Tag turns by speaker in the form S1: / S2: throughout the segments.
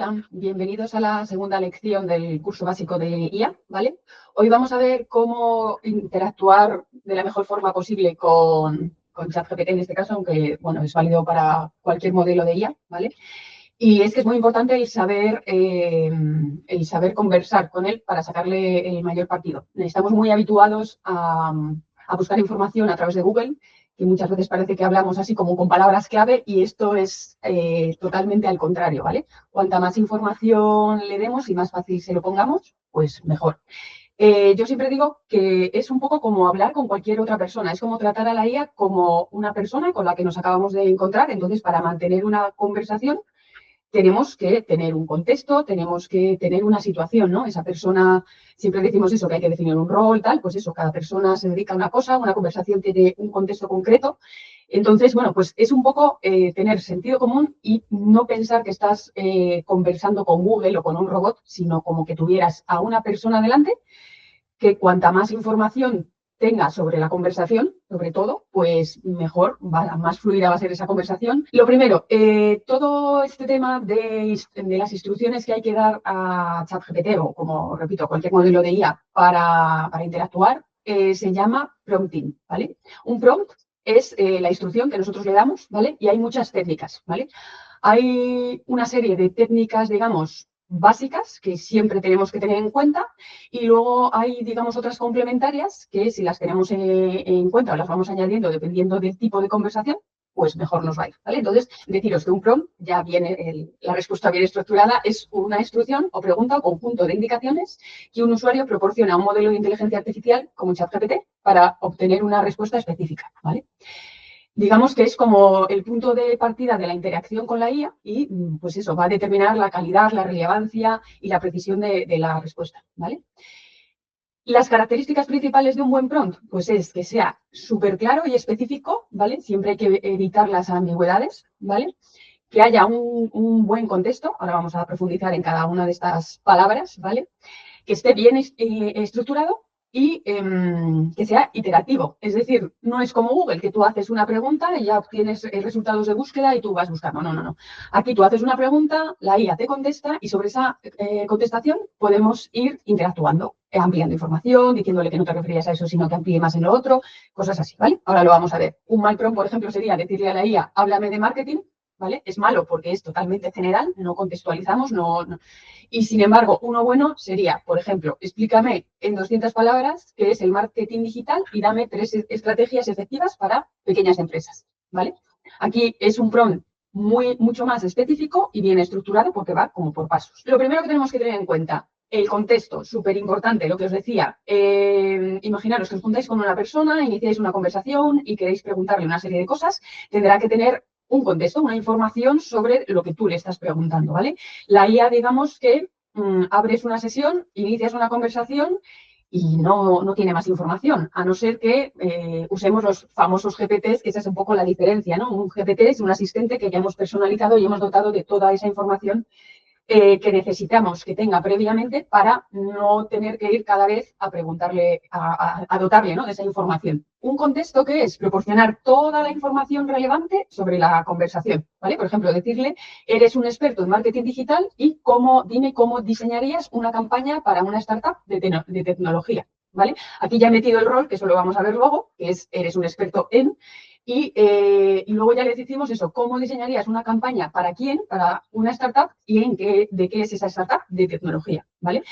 S1: Hola, bienvenidos a la segunda lección del curso básico de IA, ¿vale? Hoy vamos a ver cómo interactuar de la mejor forma posible con ChatGPT en este caso, aunque, bueno, es válido para cualquier modelo de IA, ¿vale? Y es que es muy importante el saber conversar con él para sacarle el mayor partido. Estamos muy habituados a buscar información a través de Google, que muchas veces parece que hablamos así como con palabras clave, y esto es totalmente al contrario, ¿vale? Cuanta más información le demos y más fácil se lo pongamos, pues mejor. Yo siempre digo que es un poco como hablar con cualquier otra persona, es como tratar a la IA como una persona con la que nos acabamos de encontrar. Entonces, para mantener una conversación, tenemos que tener un contexto, tenemos que tener una situación, ¿no? Esa persona, siempre decimos eso, que hay que definir un rol, tal, pues eso, cada persona se dedica a una cosa, una conversación tiene un contexto concreto. Entonces, bueno, pues es un poco tener sentido común y no pensar que estás conversando con Google o con un robot, sino como que tuvieras a una persona delante que cuanta más información tenga sobre la conversación, sobre todo, pues mejor, más fluida va a ser esa conversación. Lo primero, todo este tema de las instrucciones que hay que dar a ChatGPT o, como repito, cualquier modelo de IA para interactuar, se llama prompting, ¿vale? Un prompt es la instrucción que nosotros le damos, ¿vale? Y hay muchas técnicas, ¿vale? Hay una serie de técnicas, digamos, básicas que siempre tenemos que tener en cuenta, y luego hay, digamos, otras complementarias que si las tenemos en cuenta o las vamos añadiendo dependiendo del tipo de conversación, pues mejor nos va a ir, ¿vale? Entonces, deciros que un prompt ya viene, la respuesta bien estructurada es una instrucción o pregunta o conjunto de indicaciones que un usuario proporciona a un modelo de inteligencia artificial como ChatGPT para obtener una respuesta específica, ¿vale? Digamos que es como el punto de partida de la interacción con la IA y, pues eso, va a determinar la calidad, la relevancia y la precisión de la respuesta, ¿vale? Las características principales de un buen prompt, pues es que sea súper claro y específico, ¿vale? Siempre hay que evitar las ambigüedades, ¿vale? Que haya un buen contexto, ahora vamos a profundizar en cada una de estas palabras, ¿vale? Que esté bien estructurado y que sea iterativo. Es decir, no es como Google, que tú haces una pregunta y ya obtienes resultados de búsqueda y tú vas buscando. No, no, no. Aquí tú haces una pregunta, la IA te contesta y sobre esa contestación podemos ir interactuando, ampliando información, diciéndole que no te referías a eso, sino que amplíe más en lo otro, cosas así, ¿vale? Ahora lo vamos a ver. Un mal prompt, por ejemplo, sería decirle a la IA, háblame de marketing, ¿vale? Es malo porque es totalmente general, no contextualizamos, no. Y sin embargo, uno bueno sería, por ejemplo, explícame en 200 palabras qué es el marketing digital y dame 3 estrategias efectivas para pequeñas empresas, ¿vale? Aquí es un prompt mucho más específico y bien estructurado porque va como por pasos. Lo primero que tenemos que tener en cuenta, el contexto, súper importante, lo que os decía. Imaginaros que os juntáis con una persona, iniciáis una conversación y queréis preguntarle una serie de cosas, tendrá que tener un contexto, una información sobre lo que tú le estás preguntando, ¿vale? La IA, digamos que abres una sesión, inicias una conversación y no tiene más información, a no ser que usemos los famosos GPTs, que esa es un poco la diferencia, ¿no? Un GPT es un asistente que ya hemos personalizado y hemos dotado de toda esa información que necesitamos que tenga previamente para no tener que ir cada vez a preguntarle, a dotarle, ¿no?, de esa información. Un contexto que es proporcionar toda la información relevante sobre la conversación, ¿vale? Por ejemplo, decirle, eres un experto en marketing digital y dime cómo diseñarías una campaña para una startup de tecnología, ¿vale? Aquí ya he metido el rol, que eso lo vamos a ver luego, que es, eres un experto en... Y luego ya les decimos eso, ¿cómo diseñarías una campaña? ¿Para quién? Para una startup y de qué es esa startup de tecnología, ¿vale?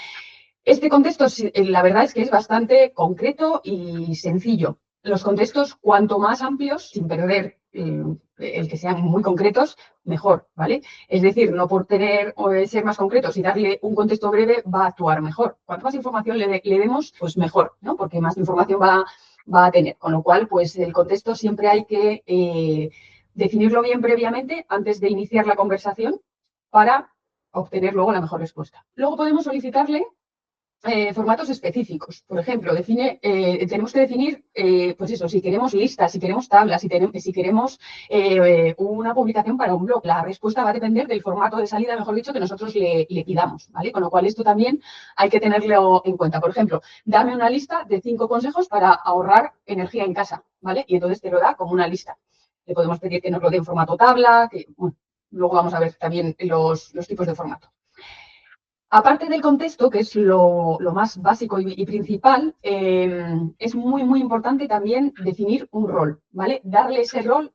S1: Este contexto, la verdad es que es bastante concreto y sencillo. Los contextos, cuanto más amplios, sin perder el que sean muy concretos, mejor, ¿vale? Es decir, no por ser más concretos y darle un contexto breve va a actuar mejor. Cuanto más información le demos, pues mejor, ¿no? Porque más información va a tener. Con lo cual, pues el contexto siempre hay que definirlo bien previamente antes de iniciar la conversación para obtener luego la mejor respuesta. Luego podemos solicitarle formatos específicos. Por ejemplo, tenemos que definir, pues eso, si queremos listas, si queremos tablas, si queremos una publicación para un blog. La respuesta va a depender del formato de salida, mejor dicho, que nosotros le pidamos, ¿vale? Con lo cual, esto también hay que tenerlo en cuenta. Por ejemplo, dame una lista de 5 consejos para ahorrar energía en casa, ¿vale? Y entonces te lo da como una lista. Le podemos pedir que nos lo dé en formato tabla, bueno, luego vamos a ver también los tipos de formato. Aparte del contexto, que es lo más básico y principal, es muy importante también definir un rol, ¿vale? Darle ese rol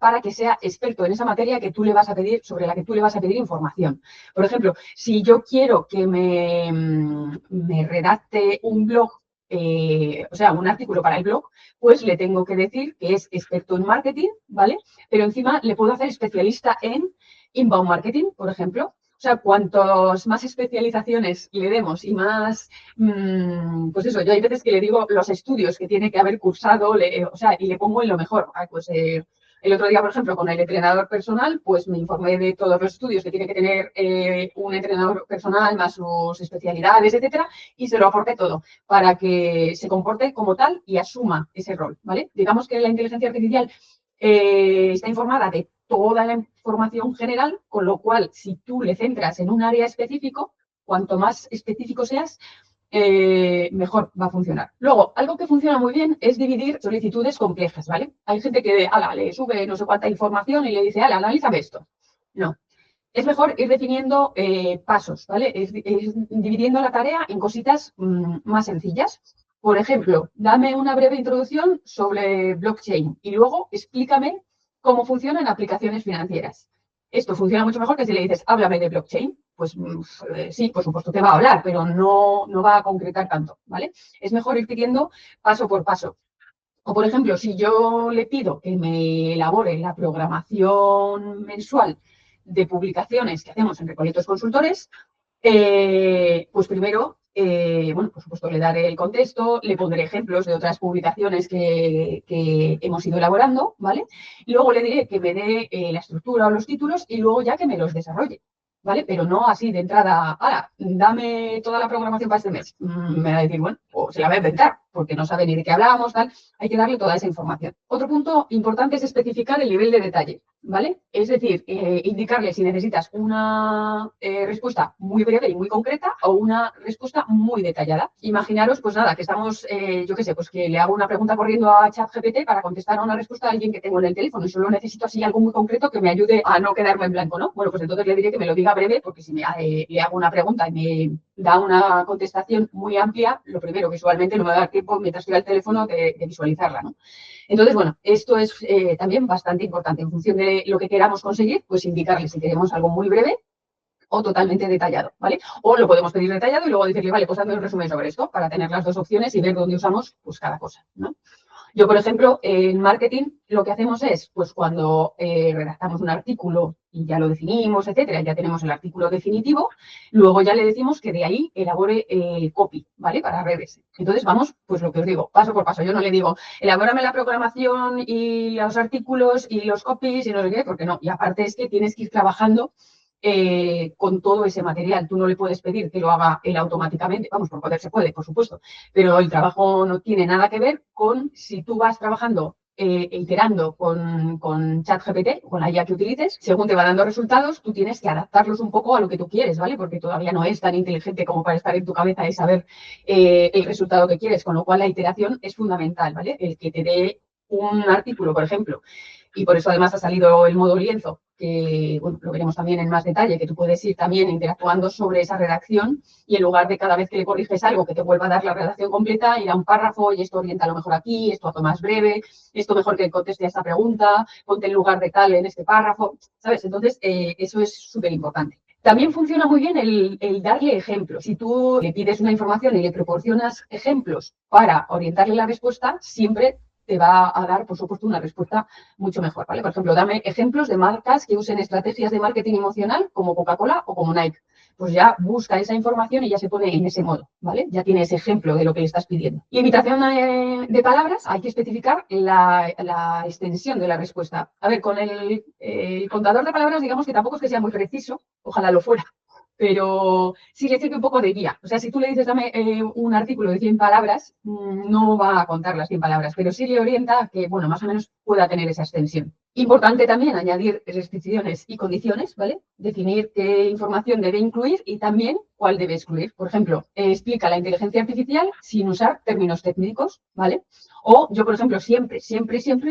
S1: para que sea experto en esa materia que tú le vas a pedir, sobre la que tú le vas a pedir información. Por ejemplo, si yo quiero que me redacte un blog, o sea, un artículo para el blog, pues le tengo que decir que es experto en marketing, ¿vale? Pero encima le puedo hacer especialista en inbound marketing, por ejemplo. O sea, cuantos más especializaciones le demos y más, pues eso, yo hay veces que le digo los estudios que tiene que haber cursado, o sea, y le pongo en lo mejor. Pues el otro día, por ejemplo, con el entrenador personal, pues me informé de todos los estudios que tiene que tener un entrenador personal, más sus especialidades, etcétera, y se lo aporté todo para que se comporte como tal y asuma ese rol, ¿vale? Digamos que la inteligencia artificial está informada de toda la información general, con lo cual, si tú le centras en un área específico, cuanto más específico seas, mejor va a funcionar. Luego, algo que funciona muy bien es dividir solicitudes complejas, ¿vale? Hay gente que le sube no sé cuánta información y le dice, analízame esto. No. Es mejor ir definiendo pasos, ¿vale? Es dividiendo la tarea en cositas más sencillas. Por ejemplo, dame una breve introducción sobre blockchain y luego explícame cómo funcionan aplicaciones financieras. Esto funciona mucho mejor que si le dices, háblame de blockchain. Pues sí, por supuesto te va a hablar, pero no va a concretar tanto, ¿vale? Es mejor ir pidiendo paso por paso. O, por ejemplo, si yo le pido que me elabore la programación mensual de publicaciones que hacemos en Recoletos Consultores, pues primero, bueno, por supuesto, le daré el contexto, le pondré ejemplos de otras publicaciones que hemos ido elaborando, ¿vale? Y luego le diré que me dé la estructura o los títulos y luego ya que me los desarrolle. ¿Vale? Pero no así de entrada, dame toda la programación para este mes. Me va a decir, bueno, o se la va a inventar, porque no sabe ni de qué hablamos, tal. Hay que darle toda esa información. Otro punto importante es especificar el nivel de detalle, ¿vale? Es decir, indicarle si necesitas una respuesta muy breve y muy concreta o una respuesta muy detallada. Imaginaros, pues nada, que estamos, yo qué sé, pues que le hago una pregunta corriendo a ChatGPT para contestar a una respuesta a alguien que tengo en el teléfono y solo necesito así algo muy concreto que me ayude a no quedarme en blanco, ¿no? Bueno, pues entonces le diré que me lo diga breve, porque si le hago una pregunta y me da una contestación muy amplia, lo primero, visualmente no me va a dar tiempo mientras estoy al teléfono de visualizarla, ¿no? Entonces, bueno, esto es también bastante importante. En función de lo que queramos conseguir, pues indicarle si queremos algo muy breve o totalmente detallado, ¿vale? O lo podemos pedir detallado y luego decirle, vale, pues hazme un resumen sobre esto para tener las dos opciones y ver dónde usamos pues cada cosa, ¿no? Yo, por ejemplo, en marketing lo que hacemos es, pues cuando redactamos un artículo y ya lo definimos, etcétera, ya tenemos el artículo definitivo, luego ya le decimos que de ahí elabore el copy, ¿vale? Para redes. Entonces vamos, pues lo que os digo, paso por paso. Yo no le digo, elabórame la programación y los artículos y los copies y no sé qué, porque no. Y aparte es que tienes que ir trabajando con todo ese material. Tú no le puedes pedir que lo haga él automáticamente. Vamos, por poder se puede, por supuesto, pero el trabajo no tiene nada que ver con si tú vas trabajando e iterando con ChatGPT, con la IA que utilices, según te va dando resultados, tú tienes que adaptarlos un poco a lo que tú quieres, ¿vale? Porque todavía no es tan inteligente como para estar en tu cabeza y saber el resultado que quieres, con lo cual la iteración es fundamental, ¿vale? El que te dé un artículo, por ejemplo, y por eso además ha salido el modo lienzo, que bueno, lo veremos también en más detalle, que tú puedes ir también interactuando sobre esa redacción y en lugar de cada vez que le corriges algo que te vuelva a dar la redacción completa, ir a un párrafo y esto orienta a lo mejor aquí, esto hace más breve, esto mejor que conteste a esta pregunta, ponte en lugar de tal en este párrafo, ¿sabes? Entonces, eso es súper importante. También funciona muy bien el darle ejemplos. Si tú le pides una información y le proporcionas ejemplos para orientarle la respuesta, siempre te va a dar, por supuesto, una respuesta mucho mejor, ¿vale? Por ejemplo, dame ejemplos de marcas que usen estrategias de marketing emocional como Coca-Cola o como Nike. Pues ya busca esa información y ya se pone en ese modo, ¿vale? Ya tiene ese ejemplo de lo que le estás pidiendo. Limitación de palabras, hay que especificar la extensión de la respuesta. A ver, con el contador de palabras, digamos que tampoco es que sea muy preciso, ojalá lo fuera, pero sí le sirve un poco de guía. O sea, si tú le dices, dame un artículo de 100 palabras, no va a contar las 100 palabras, pero sí le orienta a que, bueno, más o menos pueda tener esa extensión. Importante también añadir restricciones y condiciones, ¿vale? Definir qué información debe incluir y también cuál debe excluir. Por ejemplo, explica la inteligencia artificial sin usar términos técnicos, ¿vale? O yo, por ejemplo, siempre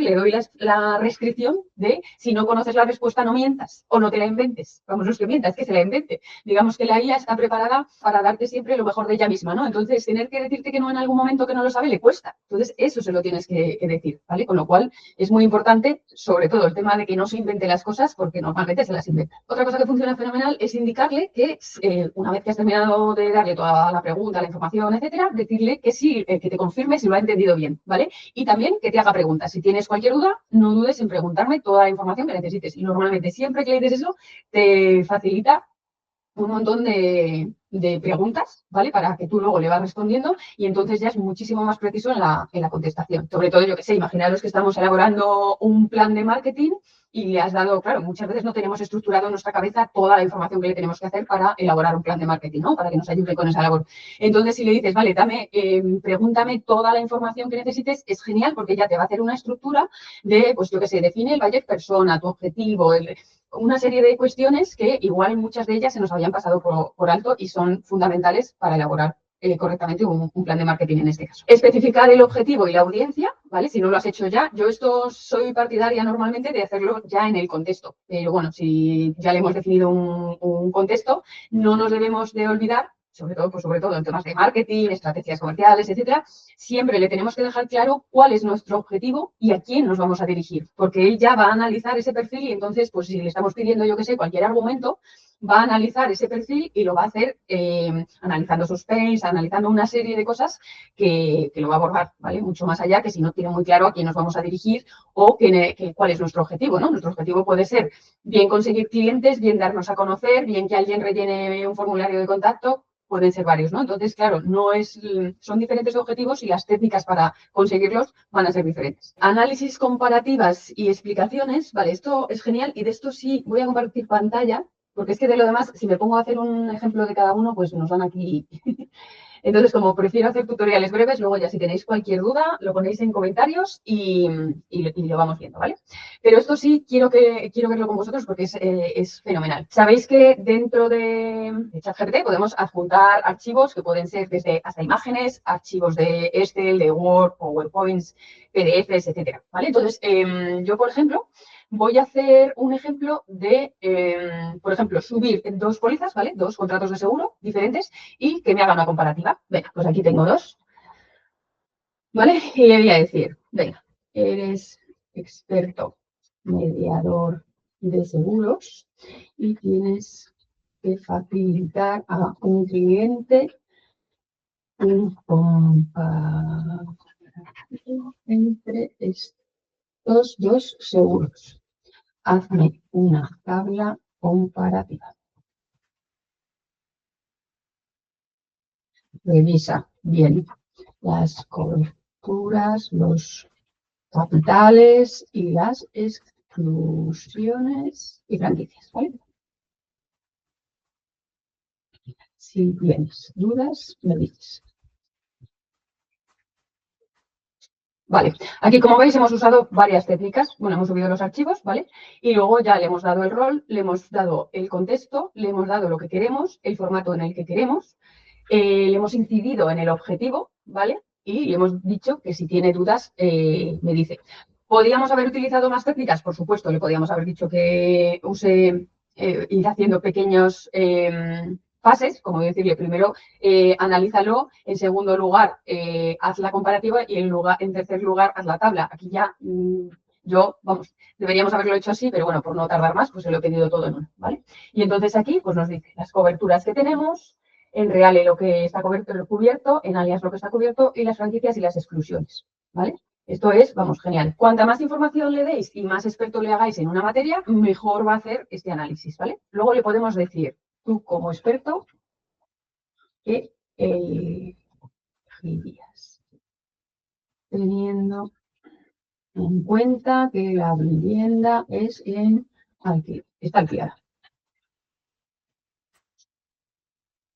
S1: le doy la restricción de si no conoces la respuesta, no mientas o no te la inventes. Vamos, no es que mientas, es que se la invente. Digamos que la IA está preparada para darte siempre lo mejor de ella misma, ¿no? Entonces, tener que decirte que no en algún momento que no lo sabe le cuesta. Entonces, eso se lo tienes que decir, ¿vale? Con lo cual, es muy importante, sobre todo, el tema de que no se invente las cosas, porque normalmente se las inventa. Otra cosa que funciona fenomenal es indicarle que una vez que has terminado de darle toda la pregunta, la información, etcétera, decirle que sí, que te confirme si lo ha entendido bien, ¿vale? Y también que te haga preguntas. Si tienes cualquier duda, no dudes en preguntarme toda la información que necesites. Y normalmente siempre que le dices eso, te facilita un montón de preguntas, ¿vale? Para que tú luego le vas respondiendo y entonces ya es muchísimo más preciso en la contestación. Sobre todo, yo que sé, imaginaros que estamos elaborando un plan de marketing y le has dado, claro, muchas veces no tenemos estructurado en nuestra cabeza toda la información que le tenemos que hacer para elaborar un plan de marketing, ¿no? Para que nos ayude con esa labor. Entonces, si le dices, vale, pregúntame toda la información que necesites, es genial porque ya te va a hacer una estructura de, pues yo que sé, define el budget persona, tu objetivo, una serie de cuestiones que igual muchas de ellas se nos habían pasado por alto y son fundamentales para elaborar correctamente un plan de marketing en este caso. Especificar el objetivo y la audiencia, ¿vale? Si no lo has hecho ya, yo esto soy partidaria normalmente de hacerlo ya en el contexto, pero bueno, si ya le hemos definido un contexto, no nos debemos de olvidar, sobre todo en temas de marketing, estrategias comerciales, etcétera, siempre le tenemos que dejar claro cuál es nuestro objetivo y a quién nos vamos a dirigir, porque él ya va a analizar ese perfil y entonces, pues si le estamos pidiendo, yo que sé, cualquier argumento, va a analizar ese perfil y lo va a hacer analizando sus pains, analizando una serie de cosas que lo va a abordar, ¿vale? Mucho más allá que si no tiene muy claro a quién nos vamos a dirigir o cuál es nuestro objetivo, ¿no? Nuestro objetivo puede ser bien conseguir clientes, bien darnos a conocer, bien que alguien rellene un formulario de contacto, pueden ser varios, ¿no? Entonces, claro, son diferentes objetivos y las técnicas para conseguirlos van a ser diferentes. Análisis comparativas y explicaciones, vale, esto es genial y de esto sí voy a compartir pantalla, porque es que de lo demás, si me pongo a hacer un ejemplo de cada uno, pues nos dan aquí. Entonces, como prefiero hacer tutoriales breves, luego ya si tenéis cualquier duda, lo ponéis en comentarios y lo vamos viendo, ¿vale? Pero esto sí quiero verlo con vosotros porque es fenomenal. Sabéis que dentro de ChatGPT podemos adjuntar archivos que pueden ser desde hasta imágenes, archivos de Excel, de Word, PowerPoints, PDFs, etcétera, ¿vale? Entonces, yo, por ejemplo, voy a hacer un ejemplo de, por ejemplo, subir dos pólizas, ¿vale? Dos contratos de seguro diferentes y que me haga una comparativa. Venga, pues aquí tengo dos, ¿vale? Y le voy a decir, venga, eres experto mediador de seguros y tienes que facilitar a un cliente un comparativo entre estos dos seguros. Hazme una tabla comparativa. Revisa bien las coberturas, los capitales y las exclusiones y franquicias, ¿vale? Si tienes dudas, me dices. Vale, aquí como veis hemos usado varias técnicas, bueno, hemos subido los archivos, ¿vale? Y luego ya le hemos dado el rol, le hemos dado el contexto, le hemos dado lo que queremos, el formato en el que queremos, le hemos incidido en el objetivo, ¿vale? Y le hemos dicho que si tiene dudas, me dice. ¿Podríamos haber utilizado más técnicas? Por supuesto, le podríamos haber dicho que ir haciendo pequeños fases, como decirle, primero analízalo, en segundo lugar, haz la comparativa y en tercer lugar, haz la tabla. Aquí ya deberíamos haberlo hecho así, pero bueno, por no tardar más, pues se lo he pedido todo en uno, ¿vale? Y entonces aquí, pues nos dice las coberturas que tenemos, en Reale lo que está cubierto, en Alias lo que está cubierto y las franquicias y las exclusiones, ¿vale? Esto es, vamos, genial. Cuanta más información le deis y más experto le hagáis en una materia, mejor va a hacer este análisis, ¿vale? Luego le podemos decir, tú como experto, ¿qué elegirías? Teniendo en cuenta que la vivienda es está alquilada.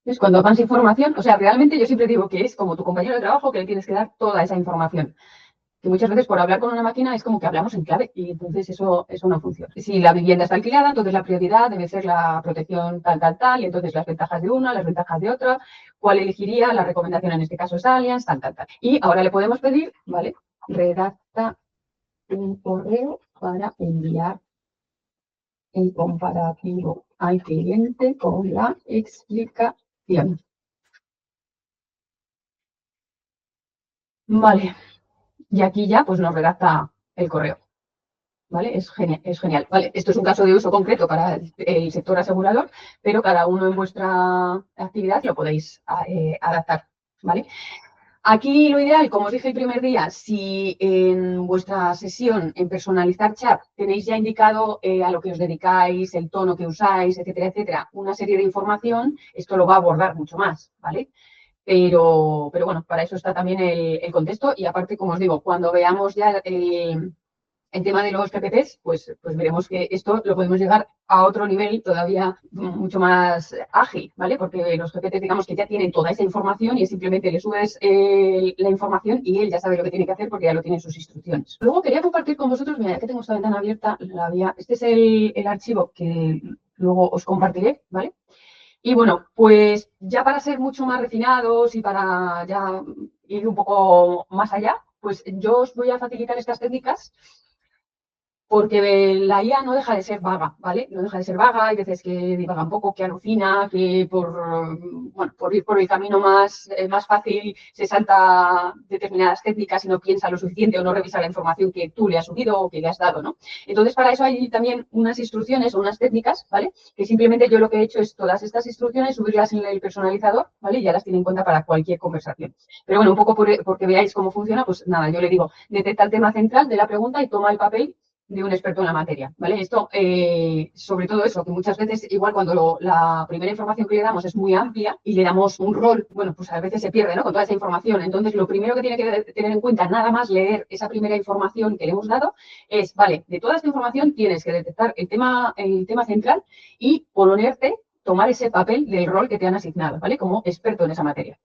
S1: Es cuando más información, o sea, realmente yo siempre digo que es como tu compañero de trabajo que le tienes que dar toda esa información. que muchas veces por hablar con una máquina es como que hablamos en clave y entonces eso no funciona. Si la vivienda está alquilada, entonces la prioridad debe ser la protección tal, y entonces las ventajas de una, las ventajas de otra, cuál elegiría, la recomendación en este caso es Allianz, tal. Y ahora le podemos pedir, ¿vale? Redacta un correo para enviar el comparativo al cliente con la explicación. Vale, y aquí ya pues nos redacta el correo. ¿Vale? Es genial. Vale, esto es un caso de uso concreto para el sector asegurador, pero cada uno en vuestra actividad lo podéis adaptar, ¿vale? Aquí lo ideal, como os dije el primer día, si en vuestra sesión en personalizar chat tenéis ya indicado a lo que os dedicáis, el tono que usáis, etcétera, etcétera, una serie de información, esto lo va a abordar mucho más, ¿vale? Pero bueno, para eso está también el contexto y aparte, como os digo, cuando veamos ya el tema de los PPTs, pues veremos que esto lo podemos llegar a otro nivel todavía mucho más ágil, ¿vale? Porque los PPTs, digamos que ya tienen toda esa información y simplemente le subes la información y él ya sabe lo que tiene que hacer porque ya lo tiene en sus instrucciones. Luego quería compartir con vosotros, mira, ya que tengo esta ventana abierta, este es el archivo que luego os compartiré, ¿vale? Y bueno, pues ya para ser mucho más refinados y para ya ir un poco más allá, pues yo os voy a facilitar estas técnicas porque la IA no deja de ser vaga, ¿vale? No deja de ser vaga, hay veces que divaga un poco, que alucina, que por ir por el camino más fácil se salta determinadas técnicas y no piensa lo suficiente o no revisa la información que tú le has subido o que le has dado, ¿no? Entonces, para eso hay también unas instrucciones o unas técnicas, ¿vale? Que simplemente yo lo que he hecho es todas estas instrucciones, subirlas en el personalizador, ¿vale? Y ya las tiene en cuenta para cualquier conversación. Pero bueno, un poco porque veáis cómo funciona, pues nada, yo le digo, detecta el tema central de la pregunta y toma el papel de un experto en la materia, ¿vale? Esto, sobre todo eso, que muchas veces, igual cuando la primera información que le damos es muy amplia y le damos un rol, bueno, pues a veces se pierde, ¿no? Con toda esa información. Entonces, lo primero que tiene que tener en cuenta, nada más leer esa primera información que le hemos dado, es, vale, de toda esta información tienes que detectar el tema central y ponerte, tomar ese papel del rol que te han asignado, ¿vale? Como experto en esa materia.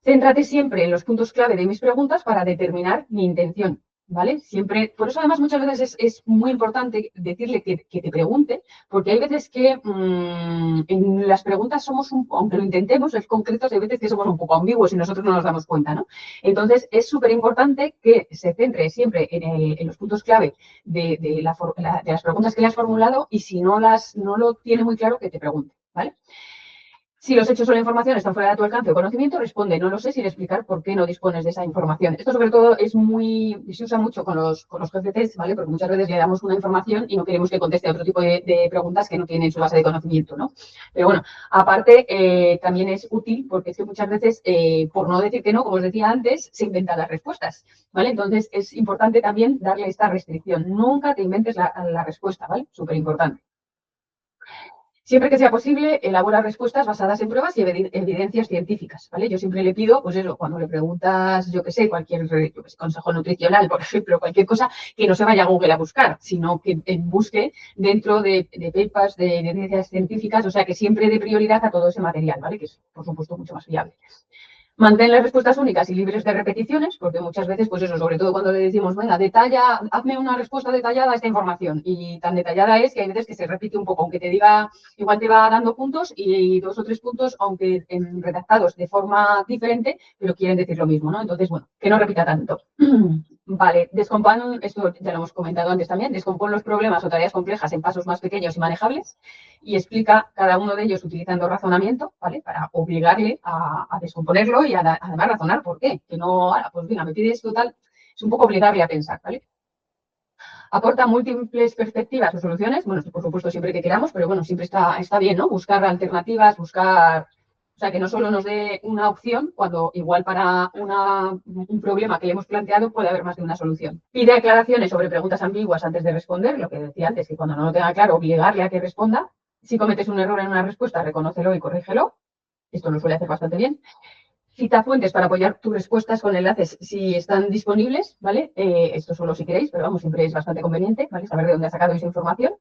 S1: Céntrate siempre en los puntos clave de mis preguntas para determinar mi intención, ¿vale? Siempre, por eso además muchas veces es muy importante decirle que te pregunte, porque hay veces que en las preguntas somos, aunque lo intentemos, es concretos, hay veces que somos un poco ambiguos y nosotros no nos damos cuenta, ¿no? Entonces, es súper importante que se centre siempre en los puntos clave de las preguntas que le has formulado y si no lo tiene muy claro, que te pregunte, ¿vale? Si los hechos o la información están fuera de tu alcance o conocimiento, responde, no lo sé, sin explicar por qué no dispones de esa información. Esto sobre todo se usa mucho con los GPTs, ¿vale? Porque muchas veces le damos una información y no queremos que conteste a otro tipo de preguntas que no tienen su base de conocimiento, ¿no? Pero bueno, aparte también es útil porque es que muchas veces, por no decir que no, como os decía antes, se inventan las respuestas, ¿vale? Entonces es importante también darle esta restricción. Nunca te inventes la respuesta, ¿vale? Súper importante. Siempre que sea posible, elabora respuestas basadas en pruebas y evidencias científicas, ¿vale? Yo siempre le pido, pues eso, cuando le preguntas, yo qué sé, cualquier consejo nutricional, por ejemplo, cualquier cosa, que no se vaya a Google a buscar, sino que busque dentro de papers, de evidencias científicas, o sea, que siempre dé prioridad a todo ese material, ¿vale? Que es, por supuesto, mucho más fiable. Mantén las respuestas únicas y libres de repeticiones, porque muchas veces, pues eso, sobre todo cuando le decimos, venga, hazme una respuesta detallada a esta información. Y tan detallada es que hay veces que se repite un poco, aunque te diga, igual te va dando puntos y 2 o 3 puntos, aunque redactados de forma diferente, pero quieren decir lo mismo, ¿no? Entonces, bueno, que no repita tanto. Vale, esto ya lo hemos comentado antes también, descompón los problemas o tareas complejas en pasos más pequeños y manejables y explica cada uno de ellos utilizando razonamiento, ¿vale? Para obligarle a descomponerlo y además razonar por qué. Que no, pues venga, me pides total, es un poco obligarle a pensar, ¿vale? Aporta múltiples perspectivas o soluciones, bueno, por supuesto siempre que queramos, pero bueno, siempre está bien, ¿no? Buscar alternativas, o sea, que no solo nos dé una opción, cuando igual para un problema que le hemos planteado puede haber más de una solución. Pide aclaraciones sobre preguntas ambiguas antes de responder, lo que decía antes, que cuando no lo tenga claro, obligarle a que responda. Si cometes un error en una respuesta, reconócelo y corrígelo. Esto lo suele hacer bastante bien. Cita fuentes para apoyar tus respuestas con enlaces si están disponibles, ¿vale? Esto solo si queréis, pero vamos, siempre es bastante conveniente, ¿vale? Saber de dónde ha sacado esa información.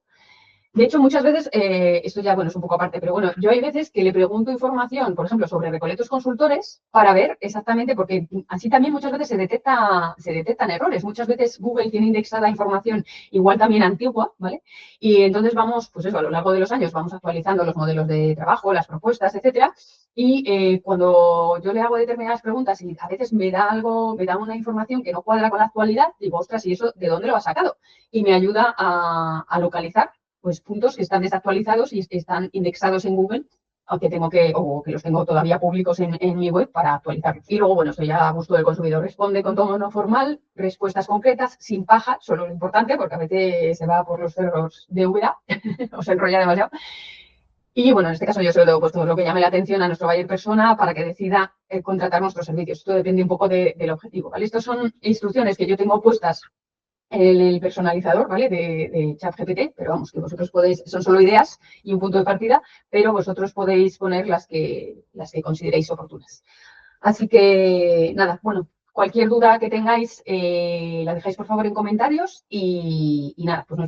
S1: De hecho, muchas veces, esto ya, bueno, es un poco aparte, pero bueno, yo hay veces que le pregunto información, por ejemplo, sobre Recoletos Consultores, para ver exactamente, porque así también muchas veces se detectan errores. Muchas veces Google tiene indexada información igual también antigua, ¿vale? Y entonces vamos, pues eso, a lo largo de los años vamos actualizando los modelos de trabajo, las propuestas, etcétera. Y cuando yo le hago determinadas preguntas y a veces me da algo, me da una información que no cuadra con la actualidad, digo, ostras, ¿y eso de dónde lo ha sacado? Y me ayuda a localizar pues puntos que están desactualizados y están indexados en Google, aunque tengo o que los tengo todavía públicos en mi web para actualizarlos. Y luego, bueno, eso ya a gusto del consumidor. Responde con tono formal, respuestas concretas, sin paja, solo lo importante, porque a veces se va por los cerros de Úbeda o se enrolla demasiado. Y bueno, en este caso yo solo doy pues, todo lo que llame la atención a nuestro buyer persona para que decida contratar nuestros servicios. Esto depende un poco del objetivo, ¿vale? Estas son instrucciones que yo tengo puestas el personalizador, ¿vale? De ChatGPT, pero vamos, que vosotros podéis, son solo ideas y un punto de partida, pero vosotros podéis poner las que consideréis oportunas. Así que, nada, bueno, cualquier duda que tengáis, la dejáis por favor en comentarios y nada, pues nos vemos.